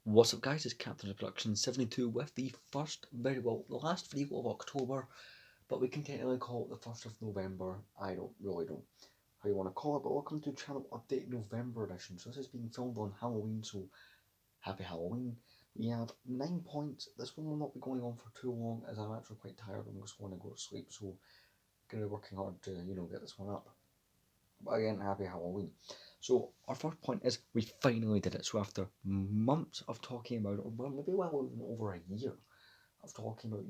What's up guys, it's Captain of Production 72 with the the last video of October, but we can technically call it the 1st of November. I don't really know how you want to call it, but welcome to Channel Update November edition. So this is being filmed on Halloween, so happy Halloween. We have 9 points. This one will not be going on for too long as I'm actually quite tired. I'm just want to go to sleep, so I'm going to be working hard to, get this one up. But again, happy Halloween. So our first point is we finally did it. So after months of talking about it, or maybe even over a year of talking about,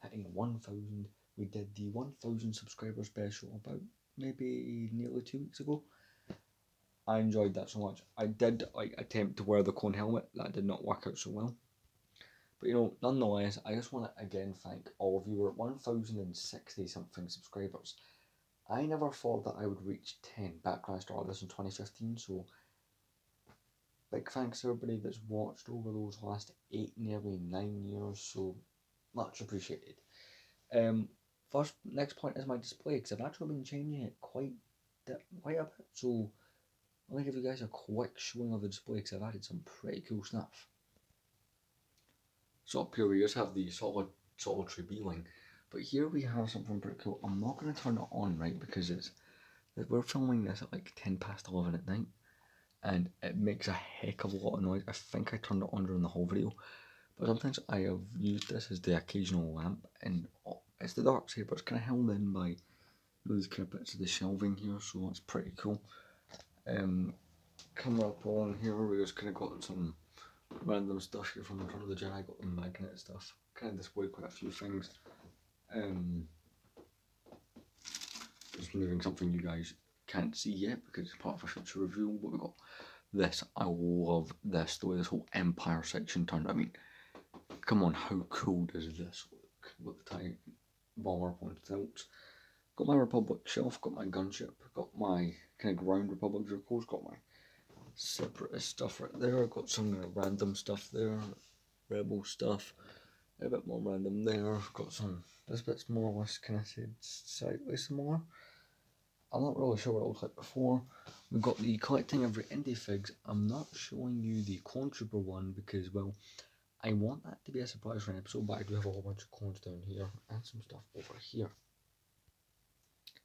hitting 1,000, we did the 1,000 subscriber special about maybe nearly 2 weeks ago. I enjoyed that so much. I did attempt to wear the cone helmet. That did not work out so well. But nonetheless, I just want to again thank all of you. We're at 1,060 something subscribers. I never thought that I would reach 10 back when I started this in 2015, so big thanks to everybody that's watched over those last 8, nearly 9 years, so much appreciated. Next point is my display, because I've actually been changing it quite a bit, so I'm going to give you guys a quick showing of the display, because I've added some pretty cool stuff. So up here we just have the solitary beeline, but here we have something pretty cool. I'm not going to turn it on, right, because we're filming this at like 10 past 11 at night, and it makes a heck of a lot of noise. I think I turned it on during the whole video, but sometimes I have used this as the occasional lamp, and it's the dark side, but it's kind of held in by these kind of bits of the shelving here, so that's pretty cool. Camera on here, we just kind of got some random stuff here from the front of the Jedi. I got the magnet stuff, kind of displayed quite a few things. Just moving something you guys can't see yet because it's part of a future review, but we got this. I love this, the way this whole Empire section turned. I mean, come on, how cool does this look with the TIE bomber on tilts? Got my Republic shelf, got my gunship, got my kind of ground Republic vehicles, got my separatist stuff right there, got some random stuff there, rebel stuff, a bit more random there, got some, this bit's more or less kind of slightly similar. I'm not really sure what it looked like before. We've got the collecting every indie figs. I'm not showing you the Clone Trooper one because, well, I want that to be a surprise for an episode, but I do have a whole bunch of clones down here and some stuff over here.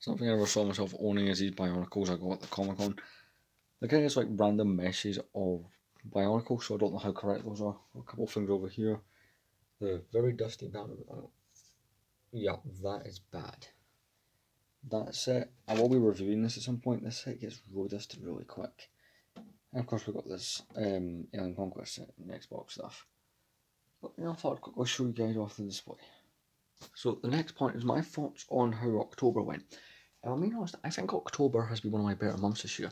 Something I never saw myself owning is these Bionicles I got at the Comic Con. They're kind of just like random meshes of Bionicles, so I don't know how correct those are. A couple of things over here. The very dusty banner. Yeah, that is bad. That's it. I will be reviewing this at some point. This set gets really dusty really quick. And of course we've got this Alien Conquest set and Xbox stuff. But I thought I'd quickly show you guys off the display. So the next point is my thoughts on how October went. And I'll be honest, I think October has been one of my better months this year.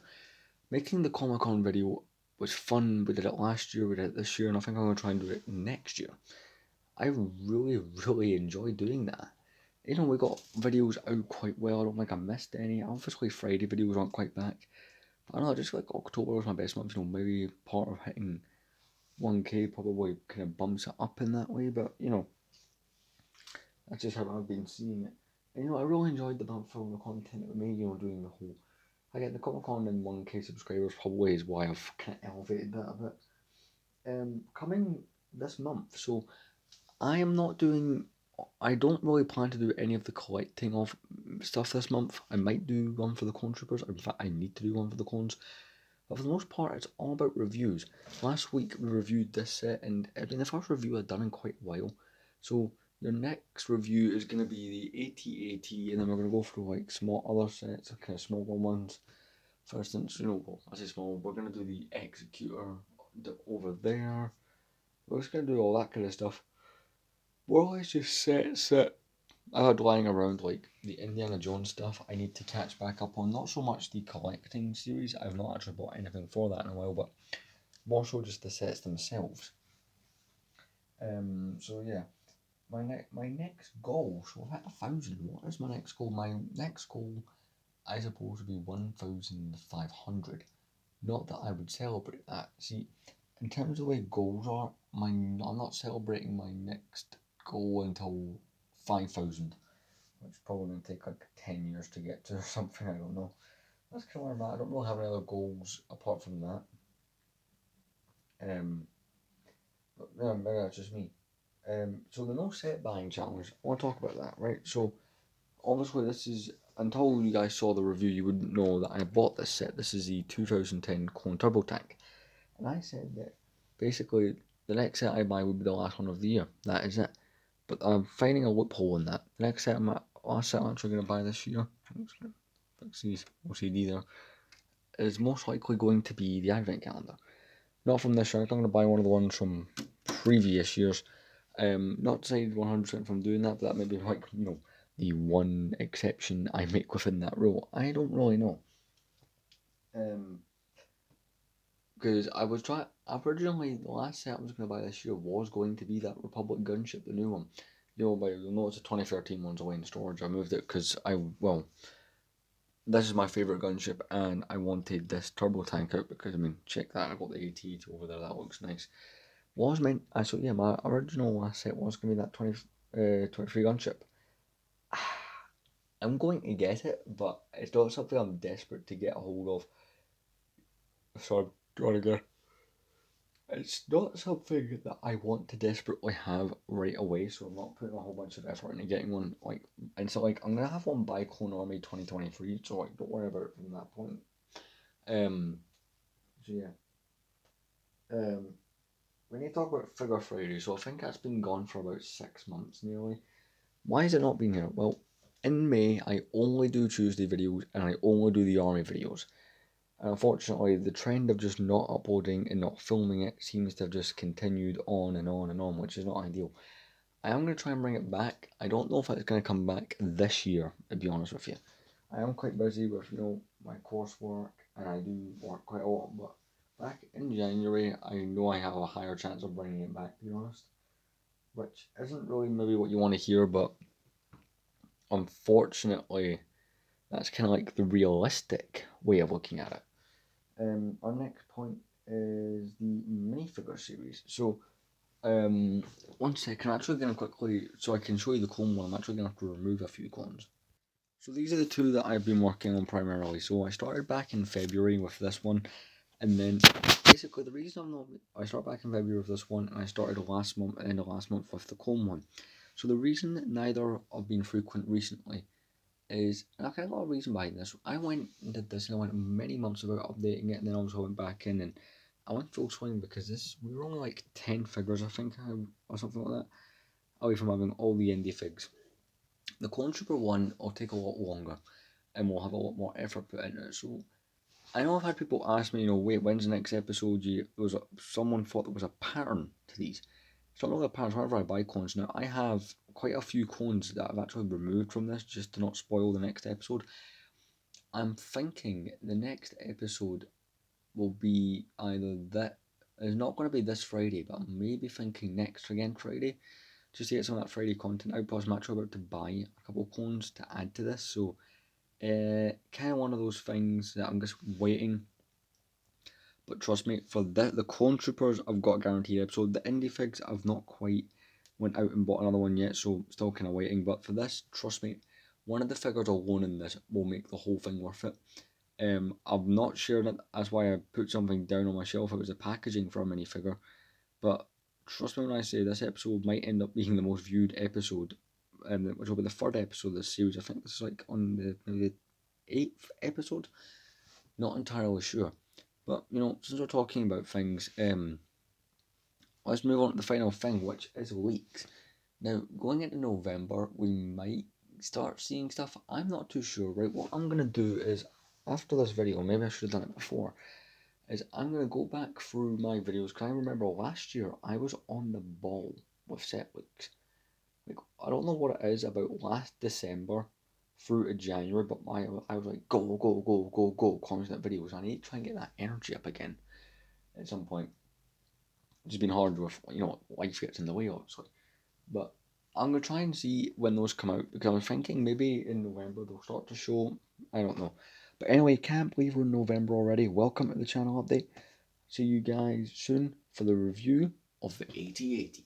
Making the Comic Con video was fun. We did it last year, we did it this year, and I think I'm going to try and do it next year. I really enjoyed doing that. We got videos out quite well. I don't think I missed any. Obviously Friday videos aren't quite back. But I don't know, just like October was my best month. Maybe part of hitting 1k probably kind of bumps it up in that way. But that's just how I've been seeing it. And I really enjoyed the bump from the content it made. Doing the whole. Again, the Comic Con and 1k subscribers probably is why I've kind of elevated that a bit. Coming this month, so I don't really plan to do any of the collecting of stuff this month. I might do one for the Clone Troopers. In fact, I need to do one for the clones. But for the most part, it's all about reviews. Last week we reviewed this set, and it's been the first review I've done in quite a while. So your next review is going to be the AT-AT, and then we're going to go through like small other sets, kind of smaller ones. For instance, I say small, we're going to do the Executor over there. We're just going to do all that kind of stuff. More or less just sets that I had lying around, like the Indiana Jones stuff I need to catch back up on. Not so much the collecting series, I've not actually bought anything for that in a while, but more so just the sets themselves. So yeah, my next goal, so I've hit 1,000. What is my next goal? My next goal, I suppose, would be 1,500. Not that I would celebrate that. See, in terms of the way goals are, I'm not celebrating my next goal until 5,000, which is probably going to take like 10 years to get to or something, I don't know. That's kind of where I'm at. I don't really have any other goals apart from that. maybe that's just me. So the no set buying challenge, I want to talk about that, right? So obviously this is, until you guys saw the review, you wouldn't know that I bought this set. This is the 2010 Clone Turbo Tank. And I said that basically the next set I buy would be the last one of the year. That is it. But I'm finding a loophole in that. The next set, last set I'm actually going to buy this year, fix these OCD there, is most likely going to be the Advent Calendar. Not from this year, I'm going to buy one of the ones from previous years. Not to say 100% from doing that, but that may be like, the one exception I make within that rule. I don't really know. Because originally, the last set I was going to buy this year was going to be that Republic gunship, the new one. You'll know it's a 2013 one's away in storage. I moved it because this is my favourite gunship, and I wanted this turbo tank out because, check that, I got the AT over there, that looks nice. My original last set was going to be that 23 gunship. I'm going to get it, but it's not something I'm desperate to get a hold of. Sorry, trying again. It's not something that I want to desperately have right away, so I'm not putting a whole bunch of effort into getting one. I'm gonna have one by Clone Army 2023, so don't worry about it from that point. We need to talk about Figure Friday. So I think that's been gone for about 6 months nearly. Why has it not been here? Well, in May I only do Tuesday videos and I only do the Army videos. And unfortunately, the trend of just not uploading and not filming it seems to have just continued on and on and on, which is not ideal. I am going to try and bring it back. I don't know if it's going to come back this year, to be honest with you. I am quite busy with, my coursework, and I do work quite a lot, but back in January, I know I have a higher chance of bringing it back, to be honest. Which isn't really maybe what you want to hear, but unfortunately, that's kind of like the realistic way of looking at it. Our next point is the minifigure series. So, one second, I'm actually going to quickly, so I can show you the clone one, I'm actually going to have to remove a few clones. So these are the two that I've been working on primarily. So I started back in February with this one, and then basically the reason I started back in February with this one, and I started end of last month with the clone one. So the reason that neither have been frequent recently is, and I've got a lot of reason behind this. I went and did this, and I went many months about updating it, and then also went back in, and I went full swing because we were only like 10 figures, I think, or something like that, away from having all the indie figs. The Clone Trooper one will take a lot longer, and we'll have a lot more effort put into it. So I know I've had people ask me, wait, when's the next episode? Someone thought there was a pattern to these. It's not really a pattern. Whenever I buy clones now, I have quite a few clones that I've actually removed from this just to not spoil the next episode. I'm thinking the next episode will be either that. It's not going to be this Friday, but I'm maybe thinking next again Friday, just to get some of that Friday content out. Plus, I'm actually about to buy a couple of clones to add to this, so kind of one of those things that I'm just waiting. But trust me, for the Clone Troopers, I've got a guaranteed episode. The indie figs, I've not quite went out and bought another one yet, so still kind of waiting. But for this, trust me, one of the figures alone in this will make the whole thing worth it. I've not shared it, that's why I put something down on my shelf. It was the packaging for a minifigure. But trust me when I say this episode might end up being the most viewed episode, which will be the third episode of this series. I think this is like on maybe the 8th episode. Not entirely sure. But, since we're talking about things, let's move on to the final thing, which is leaks. Now, going into November, we might start seeing stuff. I'm not too sure, right? What I'm going to do is, after this video, maybe I should have done it before, is I'm going to go back through my videos, because I remember last year, I was on the ball with set leaks. I don't know what it is about last December through to January, but I was like, go, constant videos. I need to try and get that energy up again at some point. It's just been hard with, life gets in the way, obviously. But I'm going to try and see when those come out, because I'm thinking maybe in November they'll start to show. I don't know. But anyway, can't believe we're in November already. Welcome to the channel update. See you guys soon for the review of the AT-AT.